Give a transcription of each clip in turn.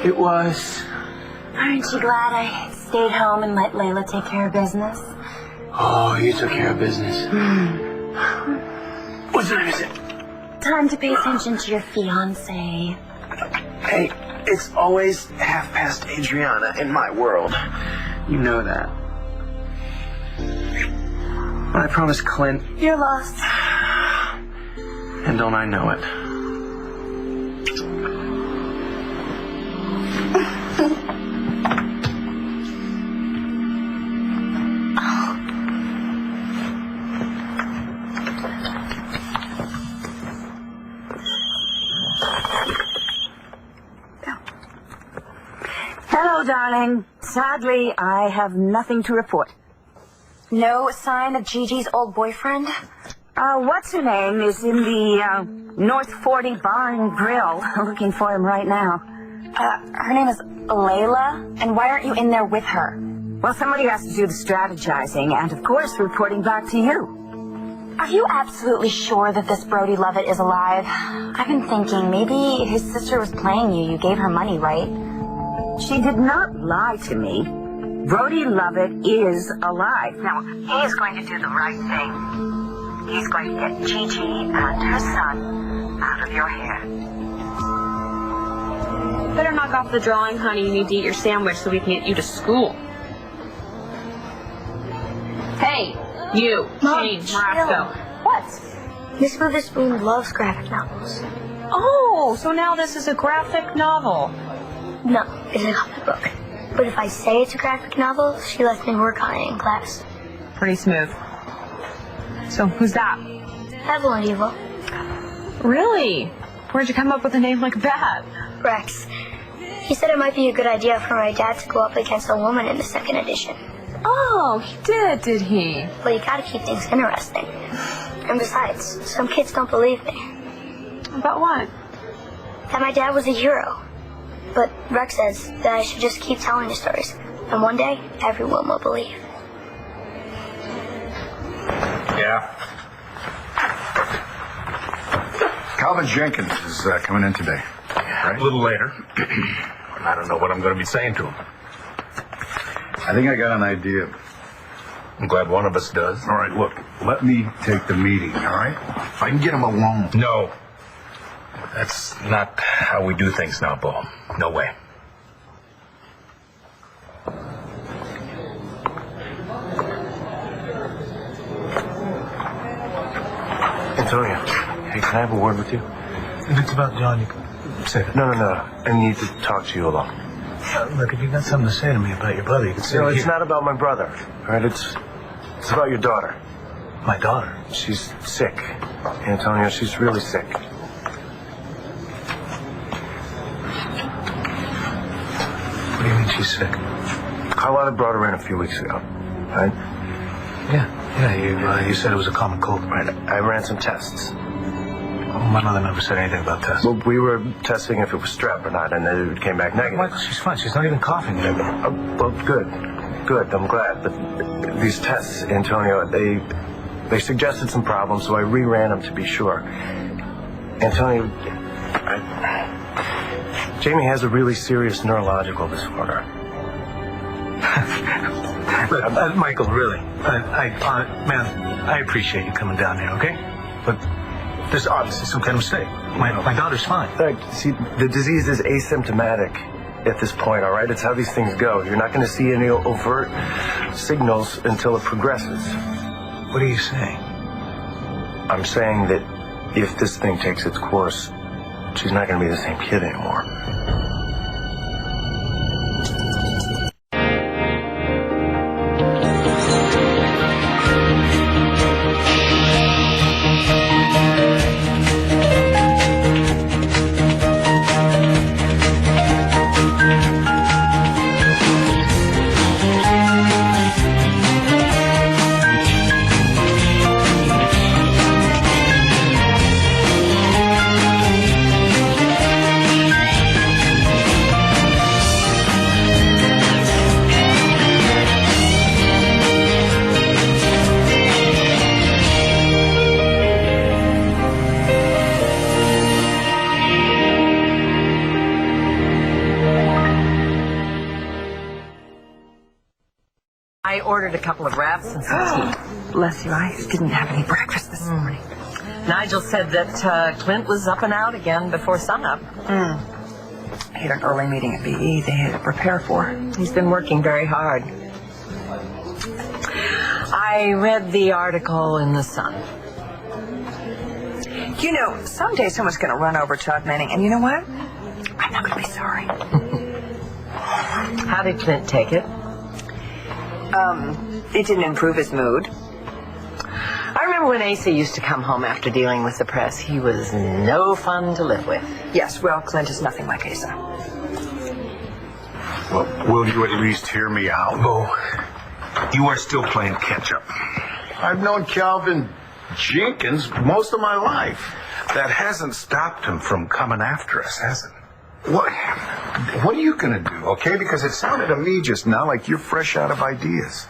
It was. Aren't you glad I stayed home and let Layla take care of business? Oh, you took care of business. What time is it? Time to pay attention to your fiancé. Hey, it's always 8:30, Adriana, in my world. You know that. I promised Clint. You're lost. And don't I know it? Hello, darling. Sadly, I have nothing to report. No sign of Gigi's old boyfriend? What's her name is in the North 40 Bar and Grill. Looking for him right now. Her name is Layla? And why aren't you in there with her? Well, somebody has to do the strategizing and, of course, reporting back to you. Are you absolutely sure that this Brody Lovett is alive? I've been thinking maybe his sister was playing you. You gave her money, right? She did not lie to me. Brody Lovett is alive. Now, he is going to do the right thing. He's going to get Gigi and her son out of your hair. Better knock off the drawing, honey. You need to eat your sandwich so we can get you to school. Hey, you. Mom, Change, Morasco. What? Miss Witherspoon loves graphic novels. Oh, so now this is a graphic novel. No, it's a comic book. But if I say it's a graphic novel, she lets me work on it in class. Pretty smooth. So, who's that? Evelyn Evil. Really? Where'd you come up with a name like that? Rex. He said it might be a good idea for my dad to go up against a woman in the second edition. Oh, he did he? But you gotta keep things interesting. And besides, some kids don't believe me. About what? That my dad was a hero. But Rex says that I should just keep telling the stories. And one day, everyone will believe. Yeah. Calvin Jenkins is coming in today. Right? A little later. I don't know what I'm going to be saying to him. I think I got an idea. I'm glad one of us does. All right, look, let me take the meeting, all right? If I can get him alone. No. That's not how we do things now, Bo. No way. Antonio, hey, can I have a word with you? If it's about John, you can say it. No. I need to talk to you alone. Look, if you got something to say to me about your brother, you can say No, it it's here. not about my brother. All right, it's about your daughter. My daughter? She's sick. Antonio, she's really sick. What do you mean she's sick? Carlotta brought her in a few weeks ago, right? Yeah, you said it was a common cold. Right, I ran some tests. Oh, my mother never said anything about tests. Well, we were testing if it was strep or not, and it came back negative. Michael, she's fine. She's not even coughing. Well, good. I'm glad. But these tests, Antonio, they suggested some problems, so I reran them to be sure. Antonio, Jamie has a really serious neurological disorder. Michael, really, man, I appreciate you coming down here, okay? But there's obviously some kind of mistake. My daughter's fine. See, the disease is asymptomatic at this point, all right? It's how these things go. You're not going to see any overt signals until it progresses. What are you saying? I'm saying that if this thing takes its course, she's not going to be the same kid anymore. I ordered a couple of wraps and some tea. Bless you, I didn't have any breakfast this morning. Nigel said that Clint was up and out again before sunup. He had an early meeting at BE they had to prepare for. He's been working very hard. I read the article in the Sun. You know, someday someone's going to run over Todd Manning, and you know what? I'm not going to be sorry. How did Clint take it? It didn't improve his mood. I remember when Asa used to come home after dealing with the press. He was no fun to live with. Yes, well, Clint is nothing like Asa. Well, will you at least hear me out? Bo, you are still playing catch-up. I've known Calvin Jenkins most of my life. That hasn't stopped him from coming after us, has it? What are you going to do, okay? Because it sounded to me just now like you're fresh out of ideas.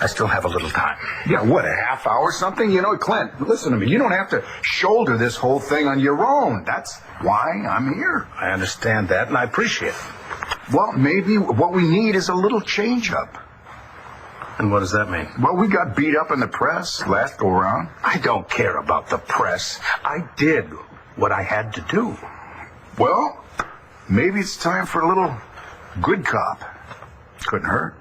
I still have a little time. Yeah, what, a half hour or something? You know, Clint, listen to me. You don't have to shoulder this whole thing on your own. That's why I'm here. I understand that, and I appreciate it. Well, maybe what we need is a little change-up. And what does that mean? Well, we got beat up in the press last go-around. I don't care about the press. I did what I had to do. Well, maybe it's time for a little good cop. Couldn't hurt.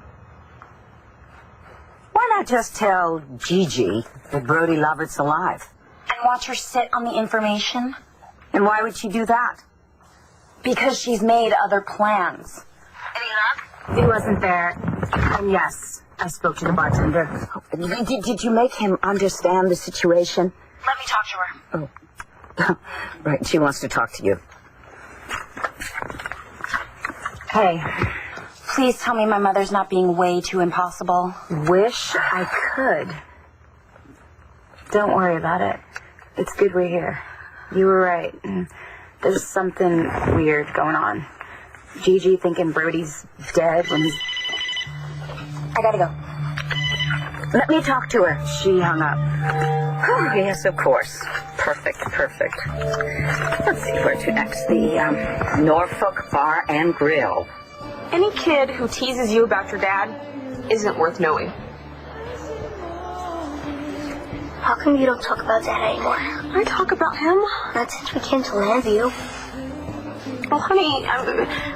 Why not just tell Gigi that Brody Lovett's alive? And watch her sit on the information? And why would she do that? Because she's made other plans. Any luck? He wasn't there. And yes, I spoke to the bartender. Did you make him understand the situation? Let me talk to her. Oh. Right, she wants to talk to you. Hey, please tell me my mother's not being way too impossible. Wish I could. Don't worry about it. It's good we're here. You were right. There's something weird going on. Gigi thinking Brody's dead when he's... I gotta go. Let me talk to her. She hung up. Oh, yes, of course. Perfect. Let's see, where to next? The Norfolk Bar and Grill. Any kid who teases you about your dad isn't worth knowing. How come you don't talk about Dad anymore? I talk about him. Not since we came to Landview. Well, honey,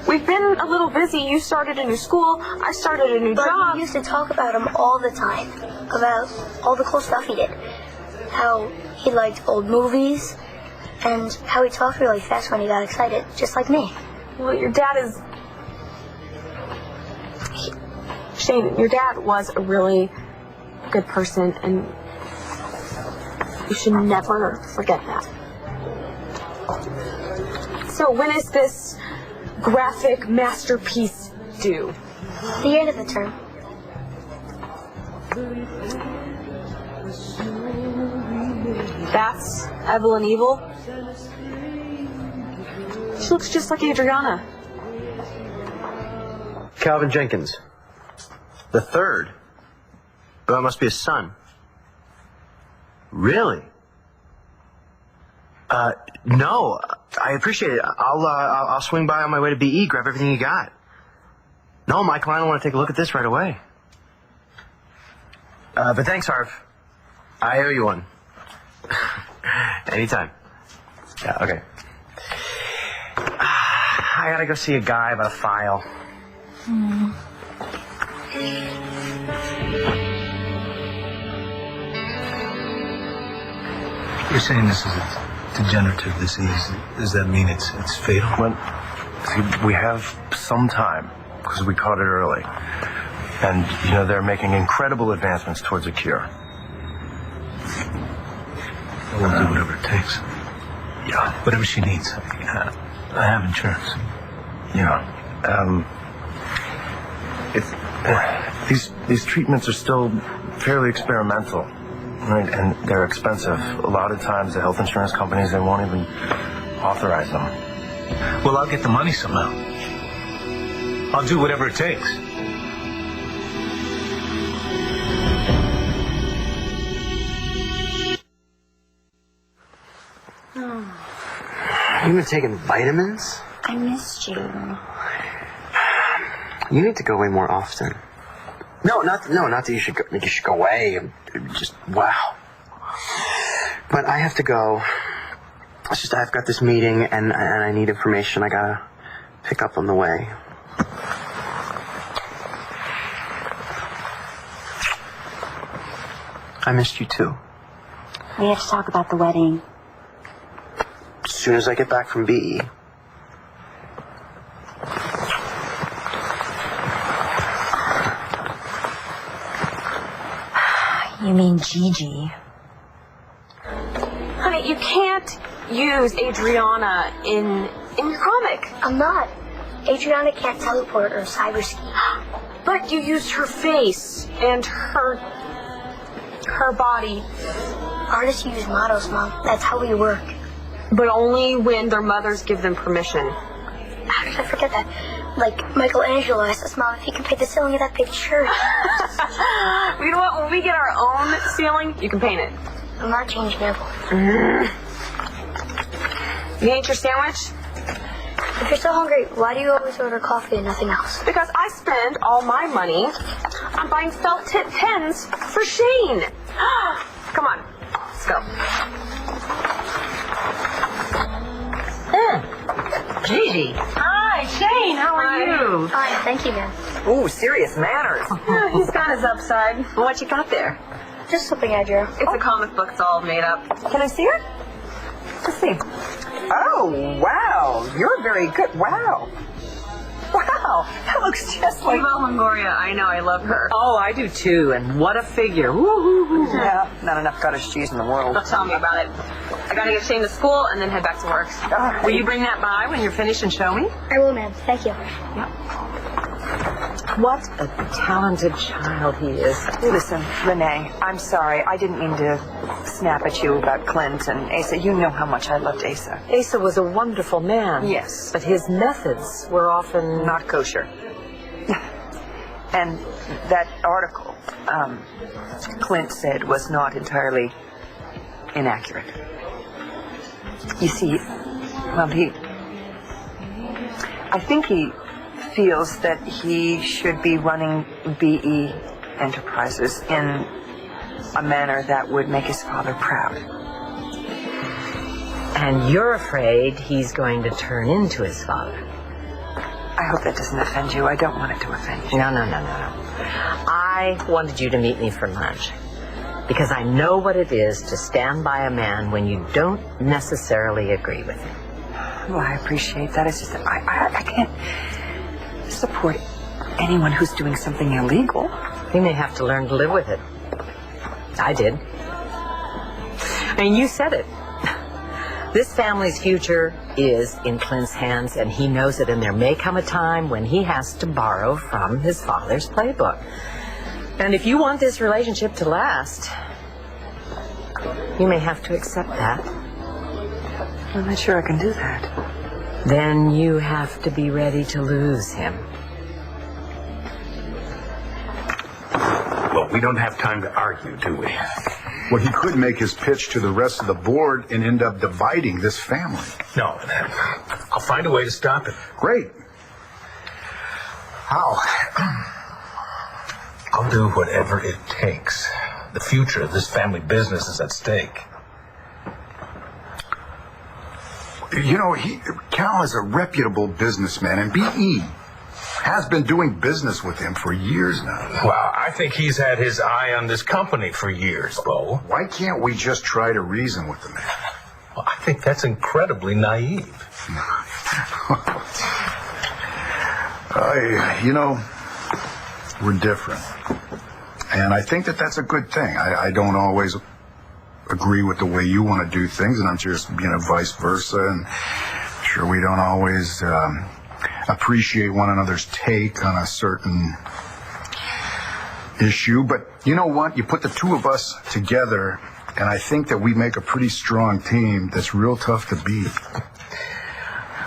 we've been a little busy. You started a new school. I started a new But job. we used to talk about him all the time. About all the cool stuff he did. How he liked old movies. And how he talked really fast when he got excited, just like me. Well, your dad is... Shane, your dad was a really good person, and you should never forget that. So when is this graphic masterpiece due? The end of the term. That's Evelyn Evil? She looks just like Adriana. Calvin Jenkins. The third? That must be his son. Really? No. I appreciate it. I'll swing by on my way to BE, grab everything you got. No, Michael, I don't want to take a look at this right away. But thanks, Harv. I owe you one. Anytime. Yeah, okay. I gotta go see a guy about a file. You're saying this is a degenerative disease. Does that mean it's fatal? Well, see, we have some time because we caught it early. And, you know, they're making incredible advancements towards a cure. We'll do whatever it takes. Yeah. Whatever she needs. I have insurance. Yeah. These treatments are still fairly experimental, right? And they're expensive. A lot of times the health insurance companies, they won't even authorize them. Well, I'll get the money somehow. I'll do whatever it takes. You've been taking vitamins? I missed you. You need to go away more often. No, not that you should go away. Just wow. But I have to go. It's just I've got this meeting and I need information I gotta pick up on the way. I missed you too. We have to talk about the wedding. As soon as I get back from BE. You mean Gigi? Honey, you can't use Adriana in your comic. I'm not. Adriana can't teleport or cyber ski. But you used her face and her body. Artists use models, Mom. That's how we work. But only when their mothers give them permission. How did I forget that? Like Michelangelo asked us, Mom, if he could paint the ceiling of that big church. You know what? When we get our own ceiling, you can paint it. I'm not changing it. You ate your sandwich? If you're so hungry, why do you always order coffee and nothing else? Because I spend all my money on buying felt tip pens for Shane. Come on, let's go. Gigi. Hi, Shane. How are you? Fine, thank you, ma'am. Ooh, serious manners. Yeah, he's got his upside. What you got there? Just something I drew. It's a comic book. It's all made up. Can I see it? Let's see. Oh, wow. You're very good. Wow. Wow. That looks just like... Eva Longoria. I know. I love her. Oh, I do too. And what a figure. Woo-hoo-hoo. Yeah, not enough cottage cheese in the world. Don't tell me about it. I gotta get Shane to school and then head back to work. Will you bring that by when you're finished and show me? I will, ma'am. Thank you. What a talented child he is. Listen, Renee, I'm sorry. I didn't mean to snap at you about Clint and Asa. You know how much I loved Asa. Asa was a wonderful man. Yes. But his methods were often... Not kosher. And that article, Clint said, was not entirely inaccurate. You see, well, I think he feels that he should be running BE Enterprises in a manner that would make his father proud. And you're afraid he's going to turn into his father. I hope that doesn't offend you. I don't want it to offend you. No. I wanted you to meet me for lunch. Because I know what it is to stand by a man when you don't necessarily agree with him. Well, I appreciate that. It's just that I can't support anyone who's doing something illegal. You may have to learn to live with it. I did. I mean, you said it. This family's future is in Clint's hands, and he knows it, and there may come a time when he has to borrow from his father's playbook. And if you want this relationship to last, you may have to accept that. I'm not sure I can do that. Then you have to be ready to lose him. Well, we don't have time to argue, do we? Well, he could make his pitch to the rest of the board and end up dividing this family. No, I'll find a way to stop it. Great. How? I'll do whatever it takes. The future of this family business is at stake. You know, Cal is a reputable businessman, and BE has been doing business with him for years now. Well, I think he's had his eye on this company for years, Bo. Why can't we just try to reason with the man? Well, I think that's incredibly naive. We're different. And I think that that's a good thing. I don't always agree with the way you want to do things, and I'm just, vice versa. And sure, we don't always appreciate one another's take on a certain issue. But you know what? You put the two of us together, and I think that we make a pretty strong team that's real tough to beat.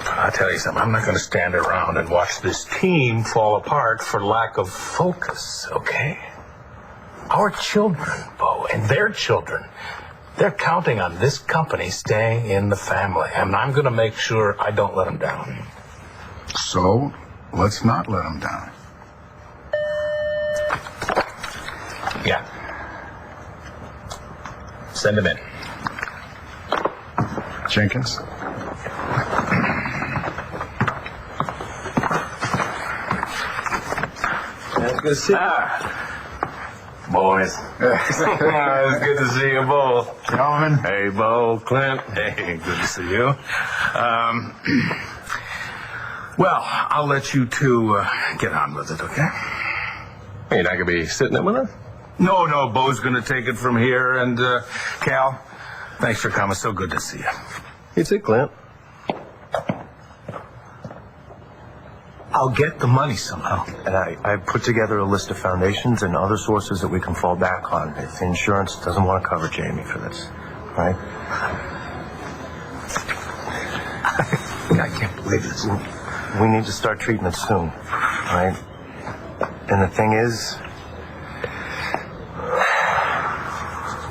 I'll tell you something. I'm not going to stand around and watch this team fall apart for lack of focus, okay? Our children, Bo, and their children, they're counting on this company staying in the family, and I'm going to make sure I don't let them down. So, let's not let them down. Yeah. Send him in. Jenkins? It's good to see you. Boys. It's good to see you both. Calvin? Hey, Bo, Clint. Hey, good to see you. Well, I'll let you two get on with it, okay? You're not going to be sitting there with us? No, Bo's going to take it from here. And, Cal, thanks for coming. So good to see you. You too, Clint. I'll get the money somehow. And I put together a list of foundations and other sources that we can fall back on if the insurance doesn't want to cover Jamie for this, right? I can't believe this. We need to start treatment soon, right? And the thing is,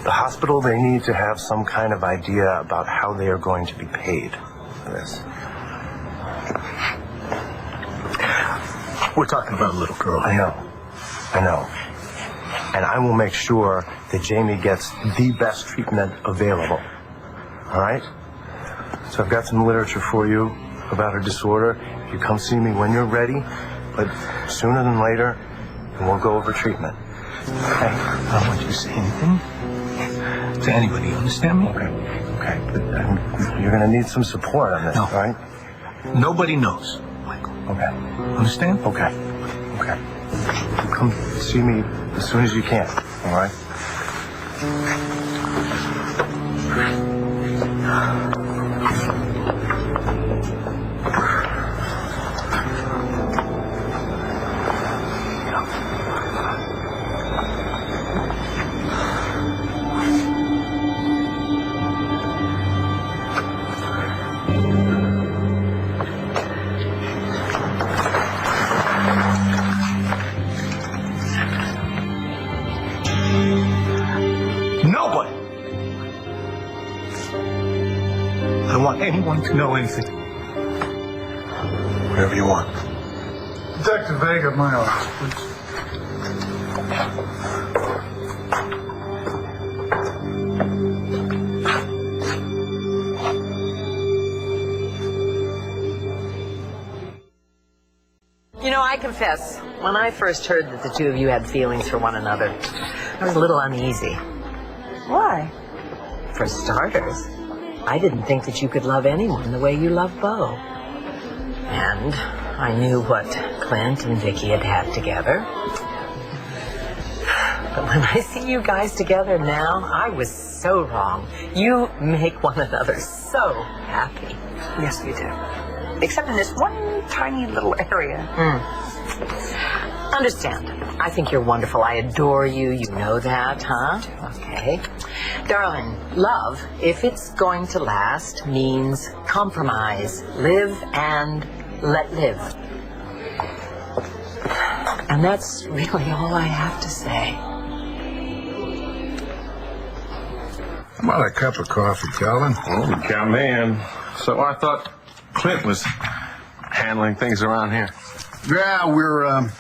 the hospital, they need to have some kind of idea about how they are going to be paid for this. We're talking about a little girl. I know. And I will make sure that Jamie gets the best treatment available. All right? So I've got some literature for you about her disorder. You come see me when you're ready, but sooner than later, and we'll go over treatment. Hey, I don't want you to say anything to anybody. You understand me? Okay. But you're going to need some support on this, No. all right? Nobody knows, Michael. Okay. Understand? Okay. Come see me as soon as you can, all right? Nobody. I don't want anyone to know anything. Whatever you want. Detective Vega, my office, please. You know, I confess, when I first heard that the two of you had feelings for one another, I was a little uneasy. Why? For starters, I didn't think that you could love anyone the way you love Bo. And I knew what Clint and Vicky had had together. But when I see you guys together now, I was so wrong. You make one another so happy. Yes, we do. Except in this one tiny little area. Understand. I think you're wonderful. I adore you. You know that, huh? Okay. Darling, love, if it's going to last, means compromise. Live and let live. And that's really all I have to say. How about a cup of coffee, Calvin? Oh, come in. So I thought Clint was handling things around here. Yeah, we're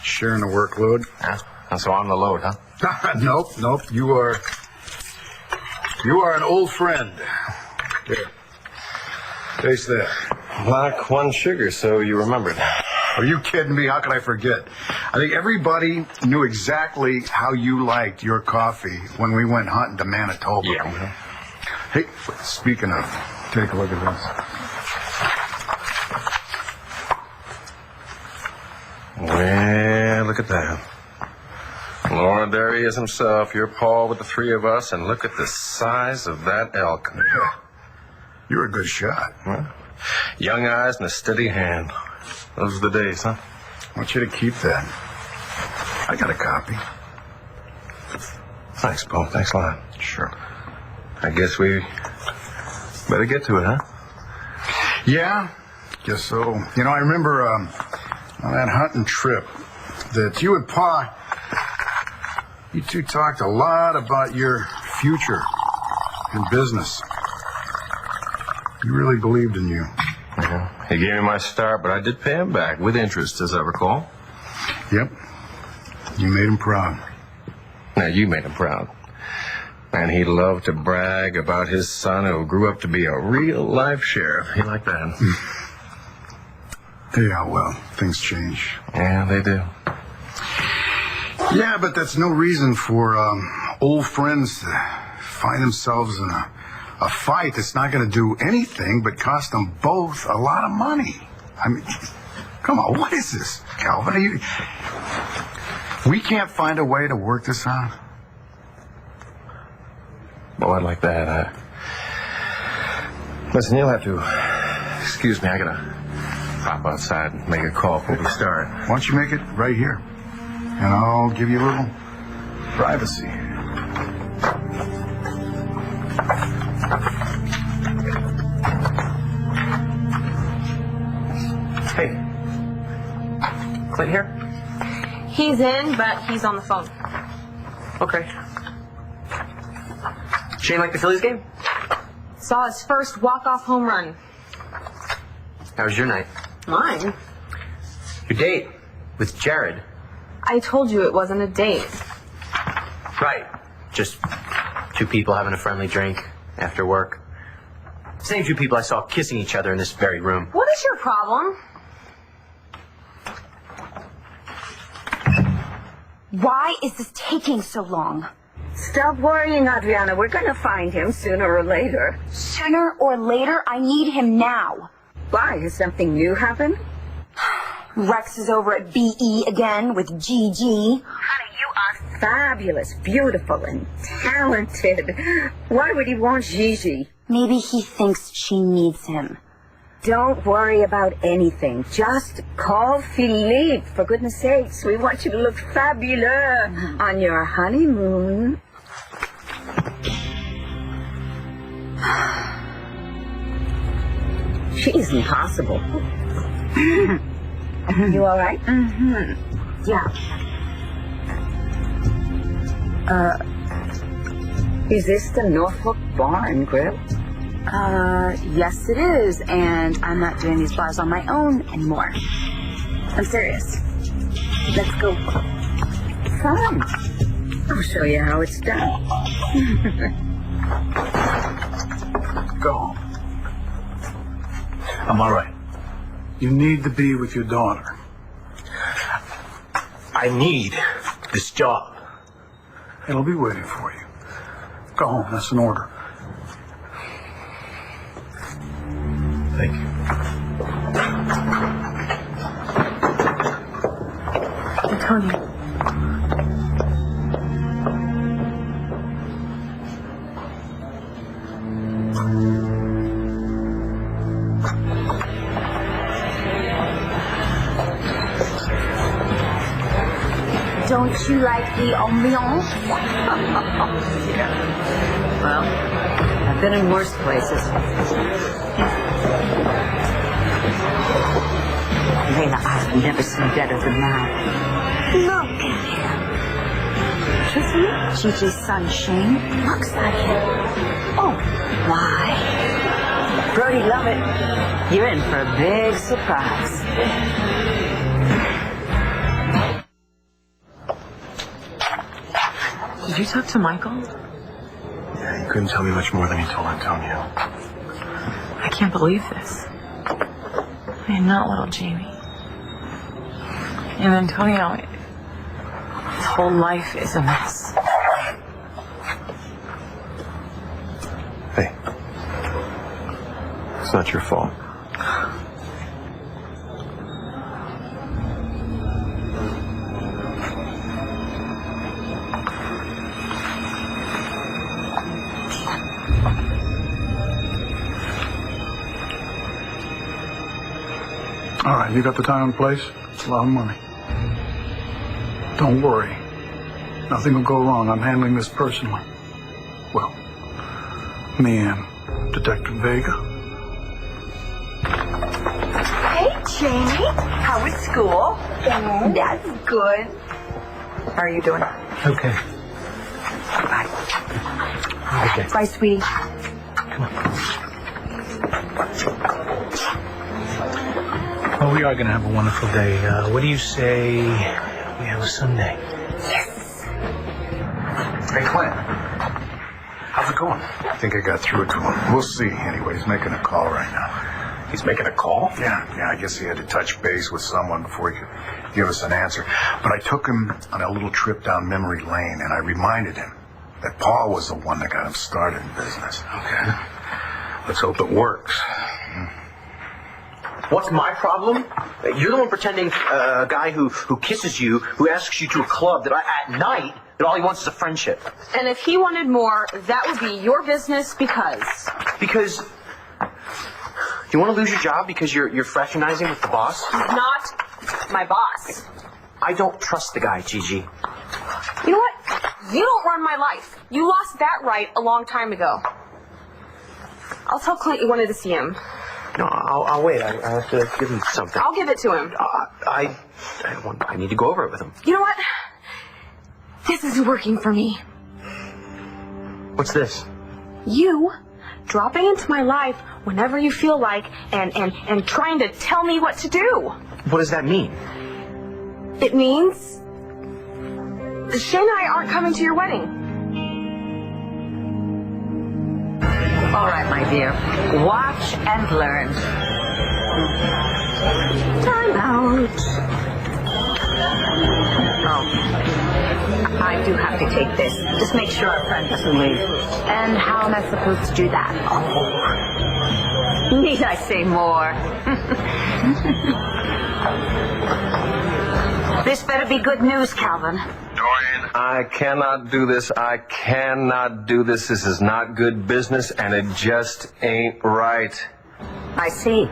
sharing the workload. Yeah. So I'm the load, huh? Nope. You are an old friend. Here. Taste that. Black one sugar, so you remembered. Are you kidding me? How could I forget? I think everybody knew exactly how you liked your coffee when we went hunting to Manitoba. Yeah. Hey, speaking of, take a look at this. Well, look at that. Lord, there he is himself, your Paul with the three of us, and look at the size of that elk. You're a good shot. Well, young eyes and a steady hand. Those are the days, huh? I want you to keep that. I got a copy. Thanks, Paul. Thanks a lot. Sure. I guess we better get to it, huh? Yeah, guess so. You know, I remember on that hunting trip that you and Pa, you two talked a lot about your future in business. You really believed in you. Yeah. He gave me my start, but I did pay him back with interest, as I recall. Yep. You made him proud. Now, you made him proud. And he loved to brag about his son who grew up to be a real-life sheriff. He liked that. Yeah, well, things change. Yeah, they do. Yeah, but that's no reason for old friends to find themselves in a fight that's not going to do anything but cost them both a lot of money. I mean, come on, what is this, Calvin? We can't find a way to work this out? Well, I'd like that. Listen, you'll have to excuse me. I gotta pop outside and make a call before we start. Why don't you make it right here? And I'll give you a little privacy. Hey. Clint here? He's in, but he's on the phone. Okay. Shane like the Phillies game? Saw his first walk-off home run. How was your night? Mine? Your date with Jared. I told you it wasn't a date. Right. Just two people having a friendly drink after work. Same two people I saw kissing each other in this very room. What is your problem? Why is this taking so long? Stop worrying, Adriana. We're going to find him sooner or later. Sooner or later, I need him now. Why? Has something new happened? Rex is over at BE again with Gigi. Honey, you are fabulous, beautiful, and talented. Why would he want Gigi? Maybe he thinks she needs him. Don't worry about anything. Just call Philippe. For goodness sakes, we want you to look fabulous on your honeymoon. She is impossible. You all right? Mm-hmm. Yeah. Is this the Norfolk Bar and Grill? Yes it is, and I'm not doing these bars on my own anymore. I'm serious. Let's go. Fine. I'll show you how it's done. Go home. I'm all right. You need to be with your daughter. I need this job. It'll be waiting for you. Go home. That's an order. Thank you. Antonio. Don't you like the ambiance? Yeah. Well, I've been in worse places. Layla, I've never seen better than now. Look at him. Gigi's son Shane looks like him. Oh, why? Brody, love it. You're in for a big surprise. Did you talk to Michael? Yeah, he couldn't tell me much more than he told Antonio. I can't believe this. I am not little Jamie. And Antonio, his whole life is a mess. Hey, it's not your fault. All right, you got the time and place? It's a lot of money. Don't worry. Nothing will go wrong. I'm handling this personally. Well, me and Detective Vega. Hey, Jamie. How was school? That's good. How are you doing? Okay. Bye. Okay. Bye, sweetie. Well, we are going to have a wonderful day. What do you say we have a Sunday? Yes. Hey, Clint. How's it going? I think I got through to him. We'll see. Anyway, he's making a call right now. He's making a call? Yeah, I guess he had to touch base with someone before he could give us an answer. But I took him on a little trip down memory lane, and I reminded him that Paul was the one that got him started in business. Okay. Let's hope it works. What's my problem? You're the one pretending a guy who kisses you, who asks you to a club at night, that all he wants is a friendship. And if he wanted more, that would be your business because... Because... You want to lose your job because you're fraternizing with the boss? He's not my boss. I don't trust the guy, Gigi. You know what? You don't run my life. You lost that right a long time ago. I'll tell Clint you wanted to see him. No, I'll wait. I have to give him something. I'll give it to him. I need to go over it with him. You know what? This isn't working for me. What's this? You dropping into my life whenever you feel like and trying to tell me what to do. What does that mean? It means Shane and I aren't coming to your wedding. All right, my dear. Watch and learn. Time out. Oh, I do have to take this. Just make sure our friend doesn't leave. And how am I supposed to do that? Oh. Need I say more? This better be good news, Calvin. Dorian, I cannot do this. I cannot do this. This is not good business, and it just ain't right. I see.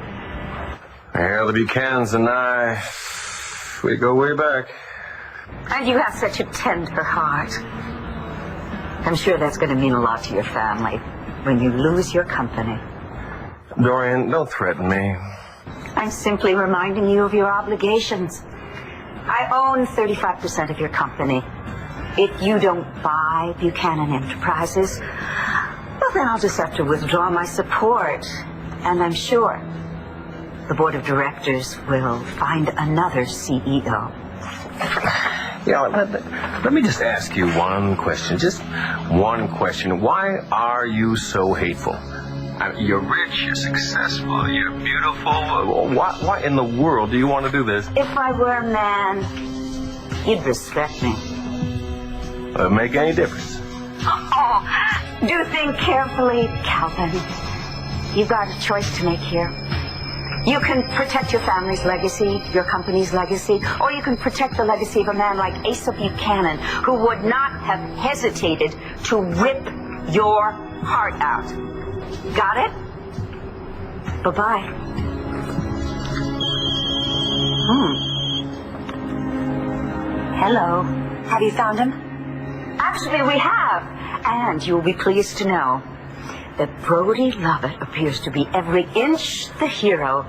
Well, the Buchanans and I, we go way back. And you have such a tender heart. I'm sure that's going to mean a lot to your family when you lose your company. Dorian, don't threaten me. I'm simply reminding you of your obligations. I own 35% of your company. If you don't buy Buchanan Enterprises, well, then I'll just have to withdraw my support. And I'm sure the board of directors will find another CEO. Yeah, let me just ask you one question. Just one question. Why are you so hateful? You're rich, you're successful, you're beautiful. Why in the world do you want to do this? If I were a man, you'd respect me. Make any difference? Oh, do think carefully, Calvin. You've got a choice to make here. You can protect your family's legacy, your company's legacy, or you can protect the legacy of a man like Asa Buchanan, who would not have hesitated to rip your heart out. Got it? Bye-bye. Hello. Have you found him? Actually, we have. And you'll be pleased to know that Brody Lovett appears to be every inch the hero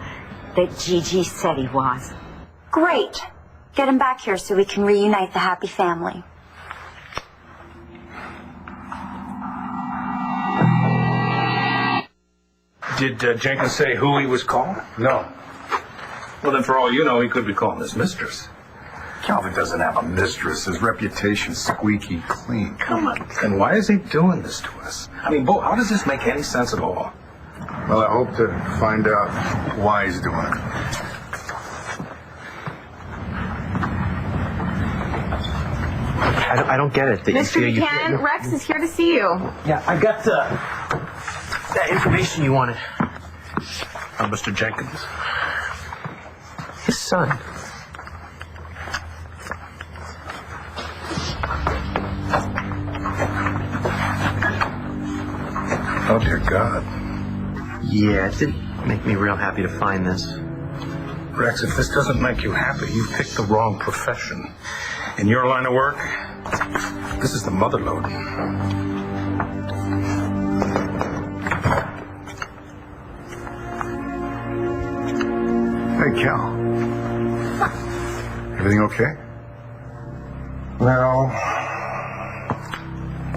that Gigi said he was. Great. Get him back here so we can reunite the happy family. Did Jenkins say who he was calling? No. Well, then, for all you know, he could be calling his mistress. Calvin doesn't have a mistress. His reputation's squeaky clean. Come on. Then why is he doing this to us? I mean, Bo, how does this make any sense at all? Well, I hope to find out why he's doing it. I don't get it. Mr. Buchanan, Rex is here to see you. Yeah, I got that information you wanted. Mr. Jenkins. His son. Oh, dear God. Yeah, it didn't make me real happy to find this. Rex, if this doesn't make you happy, you've picked the wrong profession. In your line of work, this is the mother lode. Hey, Cal. Everything okay?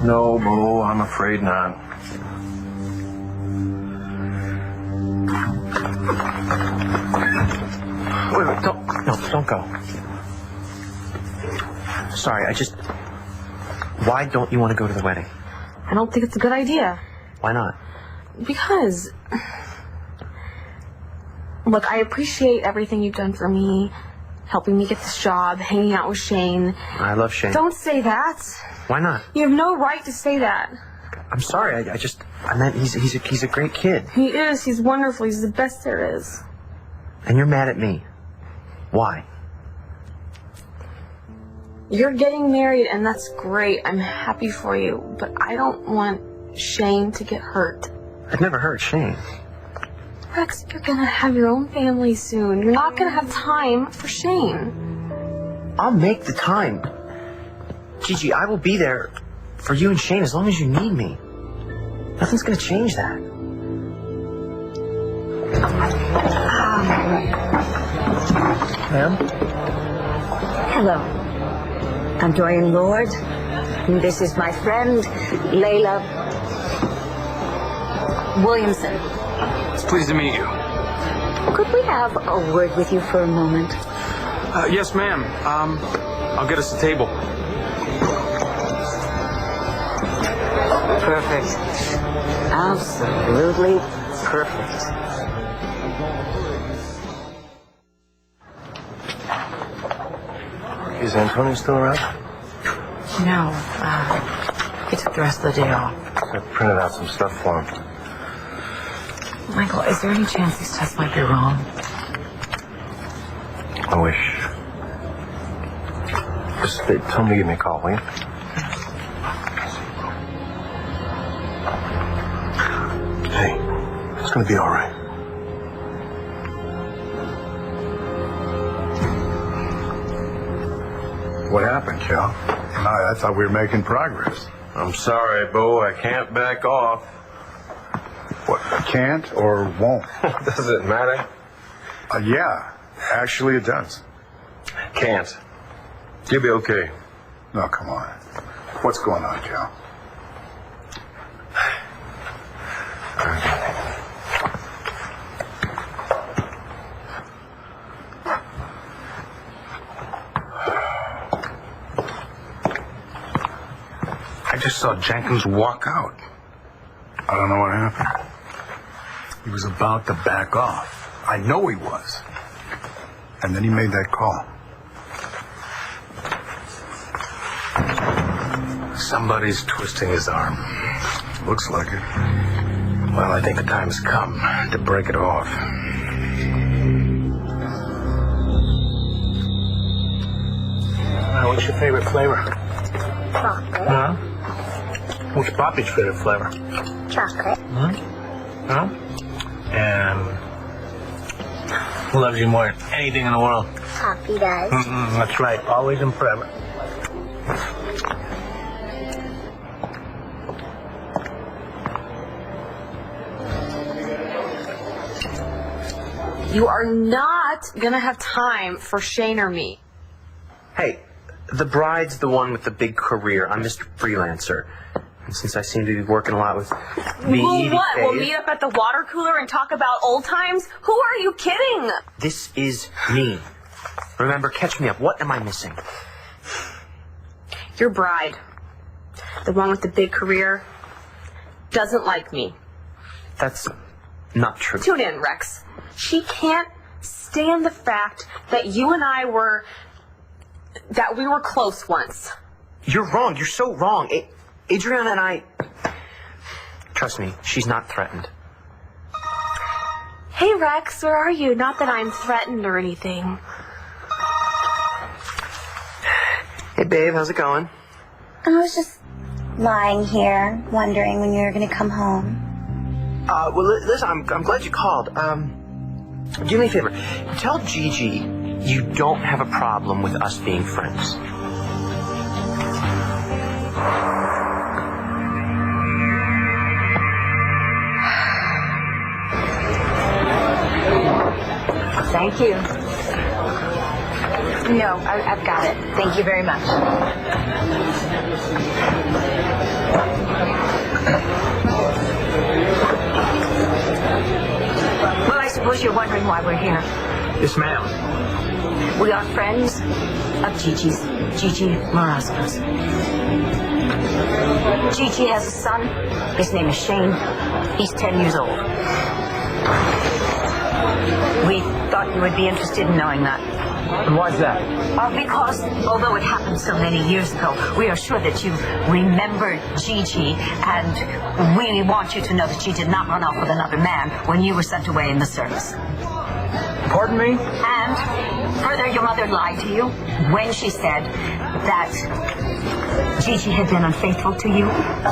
No, Bo, I'm afraid not. Wait, don't go. Sorry, Why don't you want to go to the wedding? I don't think it's a good idea. Why not? Because, look, I appreciate everything you've done for me, helping me get this job, hanging out with Shane. I love Shane. Don't say that. Why not? You have no right to say that. I'm sorry. I meant he's a great kid. He is. He's wonderful. He's the best there is. And you're mad at me. Why? You're getting married, and that's great. I'm happy for you. But I don't want Shane to get hurt. I've never hurt Shane. Rex, you're gonna have your own family soon. You're not gonna have time for Shane. I'll make the time. Gigi, I will be there for you and Shane as long as you need me. Nothing's gonna change that. Ma'am? Hello. I'm Dorian Lord. And this is my friend, Layla Williamson. It's pleased to meet you. Could we have a word with you for a moment? Yes, ma'am. I'll get us a table. Perfect. Absolutely perfect. Is Antonio still around? No, he took the rest of the day off. I printed out some stuff for him. Michael, is there any chance these tests might be wrong? I wish. Just tell him to give me a call, will you? Hey, it's gonna be all right. What happened, Cal? I thought we were making progress. I'm sorry, Bo. I can't back off. What, can't or won't? Does it matter? Yeah, actually it does. Can't. You'll be okay. No, come on. What's going on, Cal? I just saw Jenkins walk out. I don't know what happened. He was about to back off. I know he was. And then he made that call. Somebody's twisting his arm. Looks like it. Well, I think the time has come to break it off. What's your favorite flavor? Chocolate. Huh? What's Poppy's favorite flavor? Chocolate. Huh? And who loves you more than anything in the world? Poppy does. That's right, always and forever. You are not gonna have time for Shane or me. Hey, the bride's the one with the big career. I'm Mr. Freelancer. And since I seem to be working a lot with Well, what? We'll meet up at the water cooler and talk about old times? Who are you kidding? This is me. Remember, catch me up. What am I missing? Your bride, the one with the big career, doesn't like me. That's not true. Tune in, Rex. She can't stand the fact that you and I were... that we were close once. You're wrong. You're so wrong. Adriana and I... Trust me, she's not threatened. Hey, Rex, where are you? Not that I'm threatened or anything. Hey, babe, how's it going? I was just lying here, wondering when you were going to come home. Well, listen, I'm glad you called. Do me a favor. Tell Gigi you don't have a problem with us being friends. Thank you. No, I've got it. Thank you very much. Well, I suppose you're wondering why we're here. Yes, ma'am. We are friends of Gigi's, Gigi Marasco's. Gigi has a son. His name is Shane. He's 10 years old. We thought you would be interested in knowing that. And why's that? Because, although it happened so many years ago, we are sure that you remember Gigi, and we want you to know that she did not run off with another man when you were sent away in the service. Pardon me? And further, your mother lied to you when she said that Gigi had been unfaithful to you.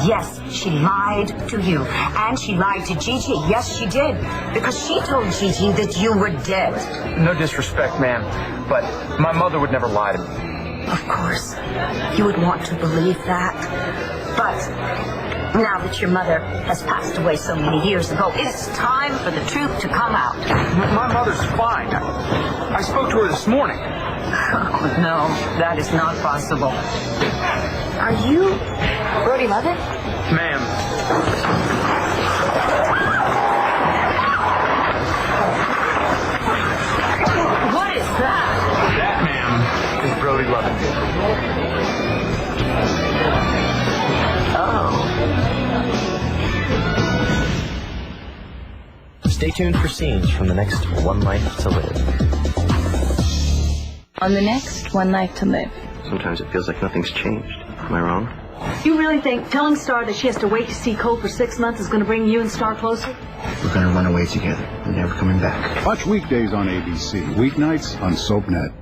Yes, she lied to you. And she lied to Gigi. Yes, she did. Because she told Gigi that you were dead. No disrespect, ma'am, but my mother would never lie to me. Of course, you would want to believe that. But now that your mother has passed away so many years ago, it is time for the truth to come out. My mother's fine. I spoke to her this morning. Oh, no, that is not possible. Are you Brody Lovett? Ma'am. What is that? That, ma'am, is Brody Lovett. Stay tuned for scenes from the next One Life to Live. On the next One Life to Live. Sometimes it feels like nothing's changed. Am I wrong? You really think telling Star that she has to wait to see Cole for 6 months is going to bring you and Star closer? We're going to run away together. We're never coming back. Watch weekdays on ABC, weeknights on SoapNet.